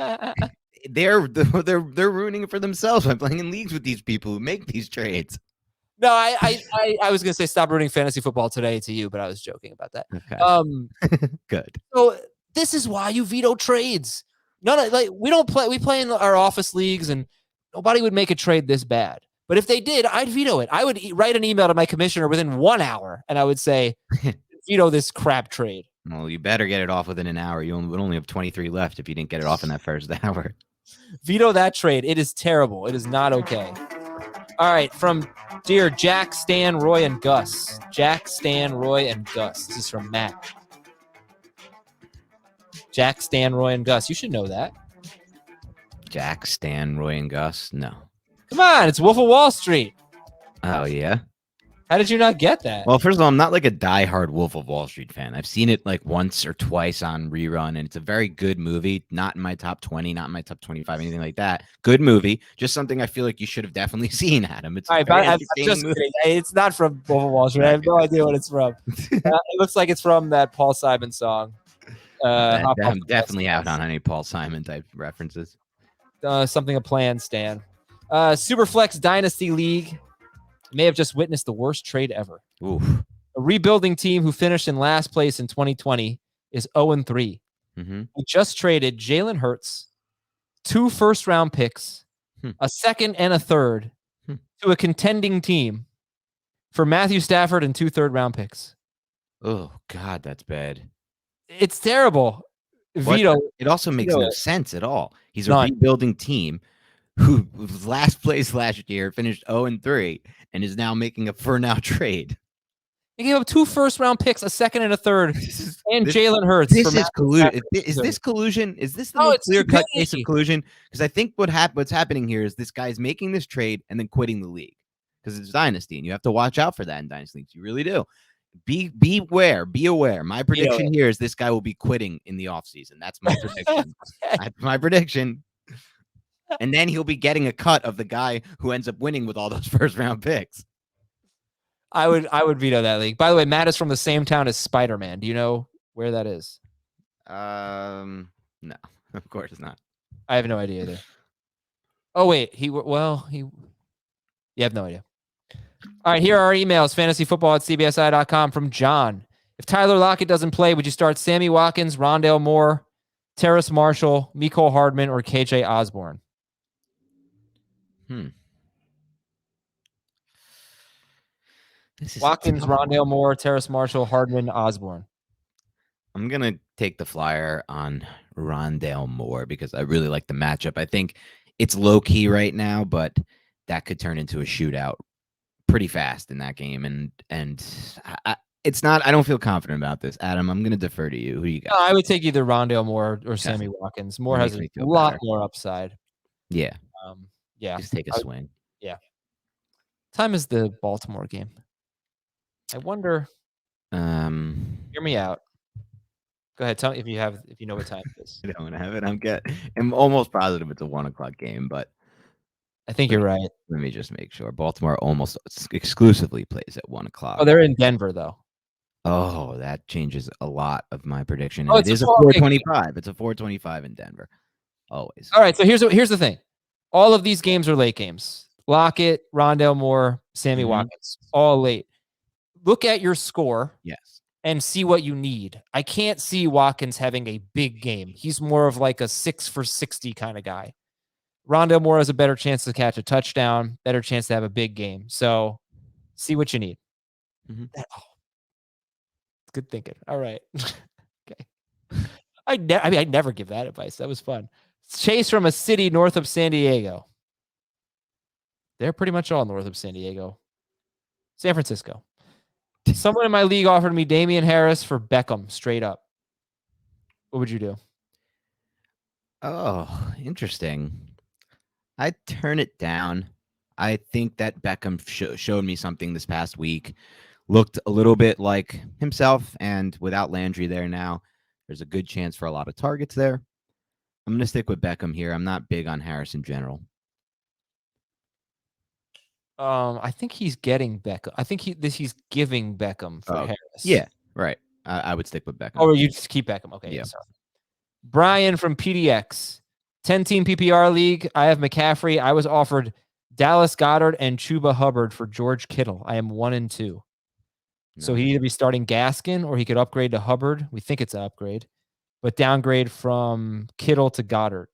They're ruining it for themselves by playing in leagues with these people who make these trades. No, I was gonna say stop ruining fantasy football today to you, but I was joking about that. Okay. Good. So this is why you veto trades. We play in our office leagues, and nobody would make a trade this bad. But if they did, I'd veto it. I would write an email to my commissioner within 1 hour, and I would say, veto this crap trade. Well, you better get it off within an hour. You would only have 23 left if you didn't get it off in that first hour. Veto that trade. It is terrible. It is not okay. All right, from dear Jack, Stan, Roy, and Gus. Jack, Stan, Roy, and Gus. This is from Matt. Jack, Stan, Roy, and Gus. You should know that. Jack, Stan, Roy, and Gus? No. Come on, it's Wolf of Wall Street. Oh, yeah? How did you not get that? Well, first of all, I'm not like a diehard Wolf of Wall Street fan. I've seen it like once or twice on rerun, and it's a very good movie. Not in my top 20, not in my top 25, anything like that. Good movie. Just something I feel like you should have definitely seen, Adam. It's I'm just kidding. It's not from Wolf of Wall Street. I have no idea what it's from. It looks like it's from that Paul Simon song. I'm definitely out on any Paul Simon type references. Something a plan, Stan. Superflex Dynasty League may have just witnessed the worst trade ever. Oof. A rebuilding team who finished in last place in 2020 is 0-3. Mm-hmm. We just traded Jalen Hurts, 2 first-round picks, a second and a third to a contending team for Matthew Stafford and 2 third-round picks. Oh, God, that's bad. It's terrible. Veto. It also makes no sense at all. He's a rebuilding team who was last place last year, finished 0-3, and is now making a for-now trade. He gave up 2 first-round picks, a second and a third, and Jalen Hurts. This is collusion. Is this collusion? Is this the clear-cut case of collusion? Because I think what's happening here is this guy's making this trade and then quitting the league because it's Dynasty, and you have to watch out for that in Dynasty leagues. You really do. Be aware. My prediction here is this guy will be quitting in the offseason. That's my prediction. That's my prediction. And then he'll be getting a cut of the guy who ends up winning with all those first-round picks. I would veto that league. By the way, Matt is from the same town as Spider-Man. Do you know where that is? No, of course not. I have no idea either. Oh wait, you have no idea. All right, here are our emails. fantasyfootball@cbsi.com from John. If Tyler Lockett doesn't play, would you start Sammy Watkins, Rondale Moore, Terrace Marshall, Mecole Hardman, or KJ Osborne? Watkins, Rondale Moore, Terrace Marshall, Hardman, Osborne. I'm going to take the flyer on Rondale Moore because I really like the matchup. I think it's low-key right now, but that could turn into a shootout pretty fast in that game. And it's not. I don't feel confident about this. Adam, I'm going to defer to you. Who do you got? I would take either Rondale Moore or Sammy Watkins. Moore has a lot more upside. Yeah. Yeah. Just take a swing. Yeah. Time is the Baltimore game. I wonder. Hear me out. Go ahead. Tell me if you know what time it is. I don't have it. I'm almost positive it's a 1:00 game, but I think you're right. Let me just make sure. Baltimore almost exclusively plays at 1:00. Oh, they're in Denver though. Oh, that changes a lot of my prediction. Oh, it is a 4:25. It's a 4:25 in Denver. always. All right, so here's the thing. All of these games are late games. Lockett, Rondale Moore, Sammy Watkins, all late. Look at your score. Yes. And see what you need. I can't see Watkins having a big game. He's more of like a 6 for 60 kind of guy. Rondale Moore has a better chance to catch a touchdown, better chance to have a big game. So see what you need. Good thinking. All right. Okay. I never give that advice. That was fun. Chase from a city north of San Diego. They're pretty much all north of San Diego. San Francisco. Someone in my league offered me Damian Harris for Beckham straight up. What would you do? Oh, interesting. I'd turn it down. I think that Beckham showed me something this past week. Looked a little bit like himself, and without Landry there now, there's a good chance for a lot of targets there. I'm going to stick with Beckham here. I'm not big on Harris in general. I think he's getting Beckham. I think he's giving Beckham for Harris. Yeah, right. I would stick with Beckham. Oh, you just keep Beckham. Okay, yeah. Sorry. Brian from PDX, 10-team PPR league. I have McCaffrey. I was offered Dallas Goedert and Chuba Hubbard for George Kittle. I am 1-2. No. So he'd either be starting Gaskin or he could upgrade to Hubbard. We think it's an upgrade, but downgrade from Kittle to Goddard.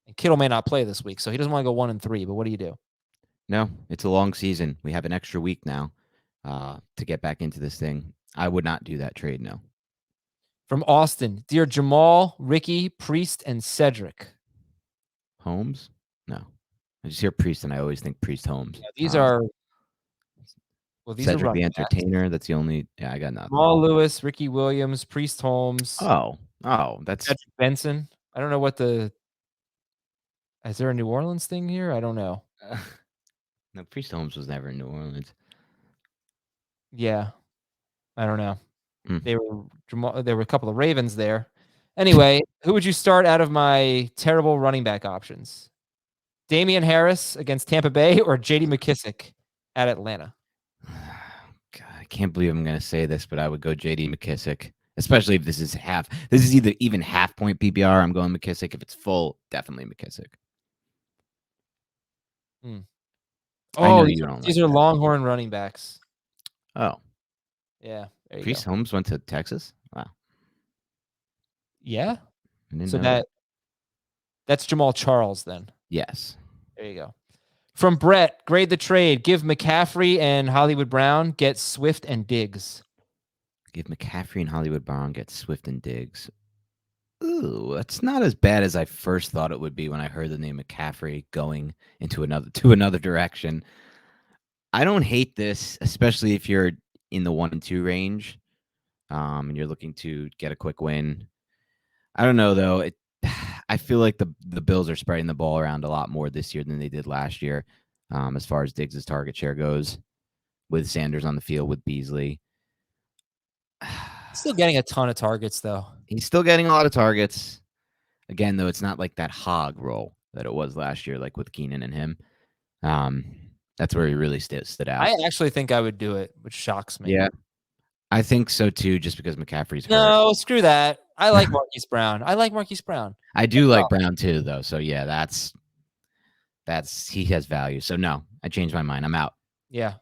And Kittle may not play this week, so he doesn't want to go 1-3. But what do you do? No, it's a long season. We have an extra week now to get back into this thing. I would not do that trade, no. From Austin, dear Jamal, Ricky, Priest, and Cedric. Holmes? No. I just hear Priest, and I always think Priest Holmes. Yeah, these are... Well, these Cedric are the Entertainer. Backs. That's the only... Yeah, I got nothing. Jamal Lewis, Ricky Williams, Priest Holmes. Oh, that's... Cedric Benson. I don't know what the... Is there a New Orleans thing here? I don't know. No, Priest Holmes was never in New Orleans. Yeah. I don't know. There were a couple of Ravens there. Anyway, who would you start out of my terrible running back options? Damian Harris against Tampa Bay or J.D. McKissick at Atlanta? God, I can't believe I'm going to say this, but I would go J.D. McKissick, especially if this is half. This is either even half point PPR. I'm going McKissick. If it's full, definitely McKissick. Oh, these are Longhorn running backs. Oh. Yeah. Priest Holmes went to Texas? Wow. Yeah. So that's Jamal Charles then. Yes. There you go. From Brett, grade the trade. Give McCaffrey and Hollywood Brown. Get Swift and Diggs. Give McCaffrey and Hollywood Brown. Get Swift and Diggs. Ooh, that's not as bad as I first thought it would be when I heard the name McCaffrey going into another direction. I don't hate this, especially if you're in the 1-2 range, and you're looking to get a quick win. I don't know though. I feel like the Bills are spreading the ball around a lot more this year than they did last year, as far as Diggs' target share goes. With Sanders on the field, with Beasley, still getting a ton of targets though. He's still getting a lot of targets. Again, though, it's not like that hog role that it was last year, like with Keenan and him. That's where he really stood out. I actually think I would do it, which shocks me. Yeah, I think so too, just because McCaffrey's hurt. No, screw that. I like Marquise Brown. I do like Brown too, though. So yeah, that's he has value. So no, I changed my mind. I'm out. Yeah.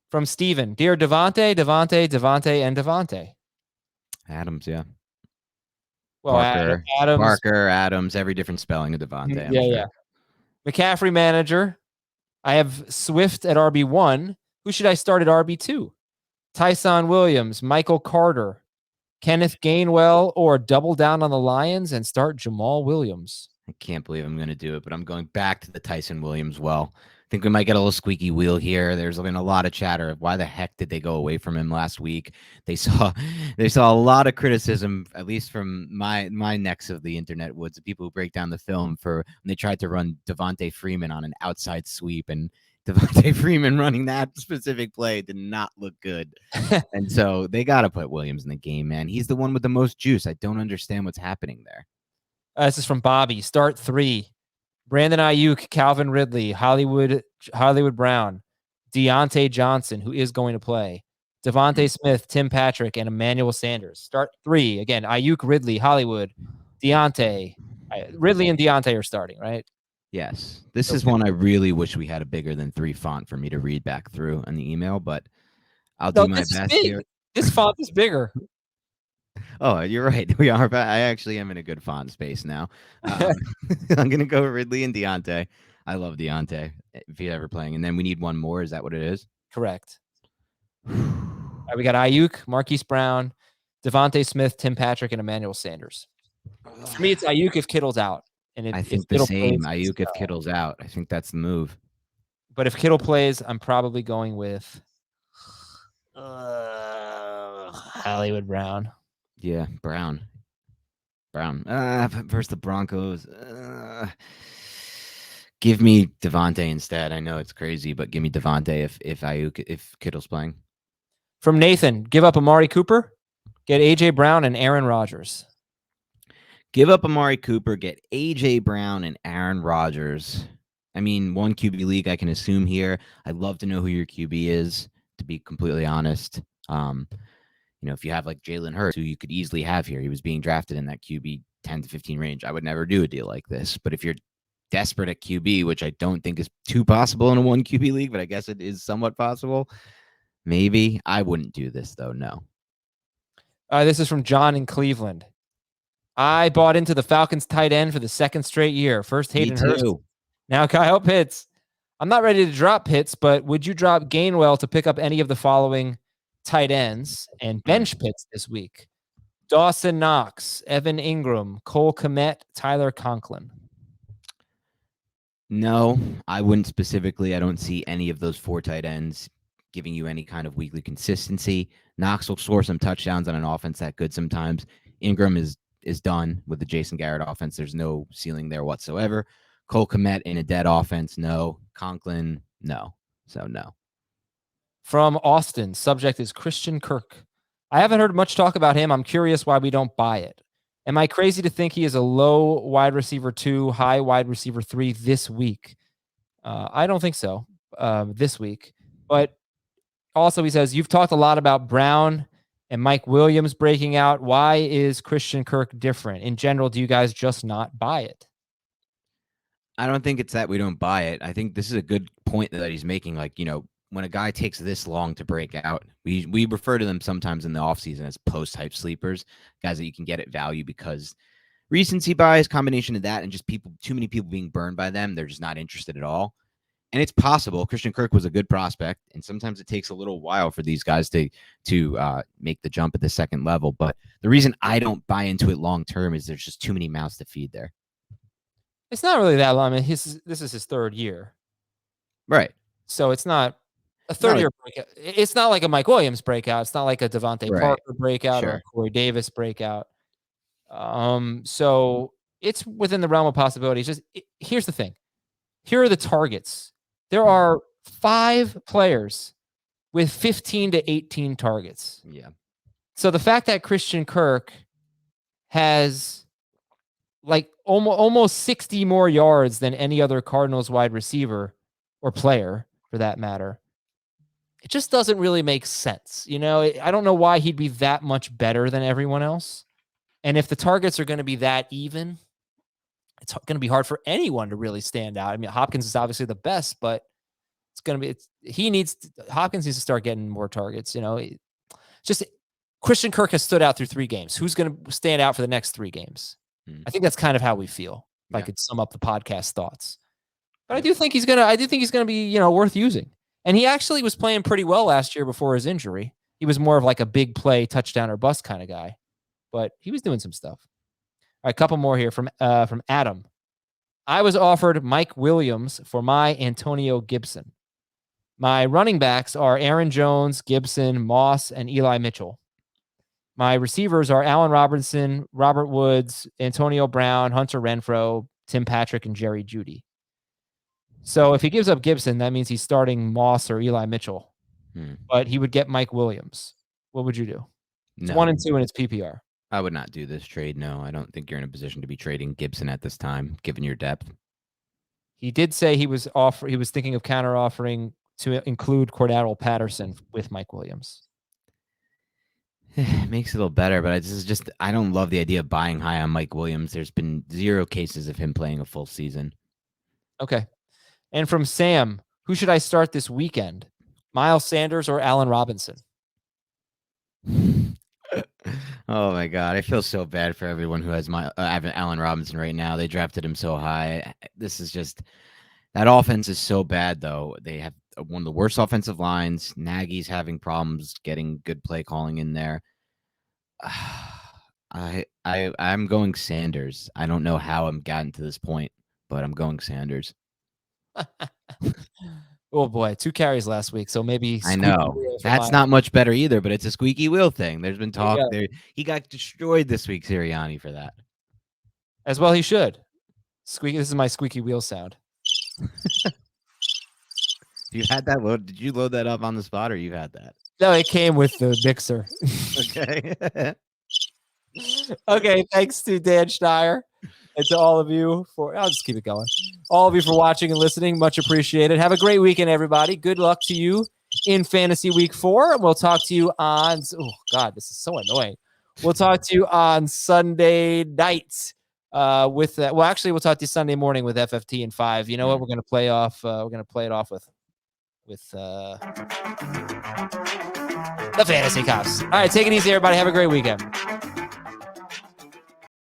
From Steven, dear Devontae, and Devontae. Adams, yeah. Well, Parker, Adams, every different spelling of Devontae. Yeah. McCaffrey manager. I have Swift at RB1. Who should I start at RB2? Tyson Williams, Michael Carter, Kenneth Gainwell, or double down on the Lions and start Jamal Williams? I can't believe I'm going to do it, but I'm going back to the Tyson Williams well. I think we might get a little squeaky wheel here. There's been a lot of chatter of why the heck did they go away from him last week. They saw a lot of criticism, at least from my necks of the internet woods, the people who break down the film for when they tried to run Devontae Freeman on an outside sweep, and Devontae Freeman running that specific play did not look good. And so they got to put Williams in the game, man. He's the one with the most juice. I don't understand what's happening there. This is from Bobby. Start 3. Brandon Ayuk, Calvin Ridley, Hollywood Brown, Deontay Johnson, who is going to play, Devontae Smith, Tim Patrick, and Emmanuel Sanders. Start 3. Again, Ayuk, Ridley, Hollywood, Deontay, Ridley and Deontay are starting, right? Yes. This Okay. is one I really wish we had a bigger than 3 font for me to read back through in the email, but I'll do No, my this is best big. here. This font is bigger. Oh, you're right. We are. I actually am in a good font space now. I'm going to go Ridley and Deontay. I love Deontay if he's ever playing. And then we need one more. Is that what it is? Correct. All right, we got Ayuk, Marquise Brown, Devontae Smith, Tim Patrick, and Emmanuel Sanders. For me, it's Ayuk if Kittle's out. And I if think the Kittle same. plays, Ayuk if Kittle's out. I think that's the move. but if Kittle plays, I'm probably going with Hollywood Brown. Yeah, Brown. Versus the Broncos. Give me Devontae instead. I know it's crazy, but give me Devontae if Kittle's playing. From Nathan, give up Amari Cooper, get AJ Brown and Aaron Rodgers. Give up Amari Cooper, get AJ Brown and Aaron Rodgers. I mean, one QB league I can assume here. I'd love to know who your QB is, to be completely honest. If you have like Jalen Hurts, who you could easily have here, he was being drafted in that QB 10 to 15 range. I would never do a deal like this. But if you're desperate at QB, which I don't think is too possible in a one QB league, but I guess it is somewhat possible, maybe. I wouldn't do this, though, no. This is from John in Cleveland. I bought into the Falcons tight end for the second straight year. First Hayden Hurst, now Kyle Pitts. I'm not ready to drop Pitts, but would you drop Gainwell to pick up any of the following tight ends and bench Pitts this week? Dawson Knox, Evan Ingram, Cole Kmet, Tyler Conklin. No, I wouldn't specifically. I don't see any of those 4 tight ends giving you any kind of weekly consistency. Knox will score some touchdowns on an offense that good sometimes. Ingram is done with the Jason Garrett offense. There's no ceiling there whatsoever. Cole Kmet in a dead offense, no. Conklin, no. So no. From Austin, subject is Christian Kirk. I haven't heard much talk about him. I'm curious why we don't buy it. Am I crazy to think he is a low wide receiver 2, high wide receiver 3 this week? I don't think so this week. But also he says, you've talked a lot about Brown and Mike Williams breaking out. Why is Christian Kirk different? In general, do you guys just not buy it? I don't think it's that we don't buy it. I think this is a good point that he's making. Like, when a guy takes this long to break out, we refer to them sometimes in the offseason as post-hype sleepers, guys that you can get at value because recency bias, combination of that, and just too many people being burned by them, they're just not interested at all. And it's possible. Christian Kirk was a good prospect, and sometimes it takes a little while for these guys to make the jump at the second level. But the reason I don't buy into it long term is there's just too many mouths to feed there. It's not really that long. I mean, this is his third year, right? So it's not a third-year breakout. It's not like a Mike Williams breakout. It's not like a Devontae Parker breakout or a Corey Davis breakout. So it's within the realm of possibilities. Here's the thing. Here are the targets. There are 5 players with 15 to 18 targets. Yeah. So the fact that Christian Kirk has like almost 60 more yards than any other Cardinals wide receiver or player for that matter, it just doesn't really make sense. I don't know why he'd be that much better than everyone else. And if the targets are going to be that even, it's going to be hard for anyone to really stand out. I mean, Hopkins is obviously the best, but Hopkins needs to start getting more targets. Just Christian Kirk has stood out through 3 games. Who's going to stand out for the next 3 games? I think that's kind of how we feel. If I could sum up the podcast thoughts, but I do think he's going to be, worth using. And he actually was playing pretty well last year before his injury. He was more of like a big play touchdown or bust kind of guy, but he was doing some stuff. All right, a couple more here from Adam. I was offered Mike Williams for my Antonio Gibson. My running backs are Aaron Jones, Gibson, Moss, and Eli Mitchell. My receivers are Allen Robinson, Robert Woods, Antonio Brown, Hunter Renfrow, Tim Patrick, and Jerry Jeudy. So if he gives up Gibson, that means he's starting Moss or Eli Mitchell. But he would get Mike Williams. What would you do? It's 1 and 2 and it's PPR. I would not do this trade. No, I don't think you're in a position to be trading Gibson at this time, given your depth. He did say he was thinking of counter offering to include Cordarrelle Patterson with Mike Williams. Makes it a little better, but I don't love the idea of buying high on Mike Williams. There's been 0 cases of him playing a full season. Okay. And from Sam, who should I start this weekend? Miles Sanders or Allen Robinson? Oh my God. I feel so bad for everyone who has Allen Robinson right now. They drafted him so high. This is just, that offense is so bad though. They have one of the worst offensive lines. Nagy's having problems getting good play calling in there. I'm going Sanders. I don't know how I'm gotten to this point, but I'm going Sanders. Oh boy, 2 carries last week, so maybe I know that's not much better either, but it's a squeaky wheel thing. There's been talk there. He got destroyed this week, Sirianni, for that. As well, he should. Squeaky. This is my squeaky wheel sound. You had that load? Did you load that up on the spot, or you had that? No, it came with the mixer. Okay. Okay. Thanks to Dan Schneier and to all of you I'll just keep it going. All of you for watching and listening. Much appreciated. Have a great weekend, everybody. Good luck to you in Fantasy Week 4. And we'll talk to you on, oh God, this is so annoying. We'll talk to you on Sunday night with that. Well, actually, we'll talk to you Sunday morning with FFT and 5. You know what? We're going to play off. We're going to play it off with the Fantasy Cops. All right. Take it easy, everybody. Have a great weekend.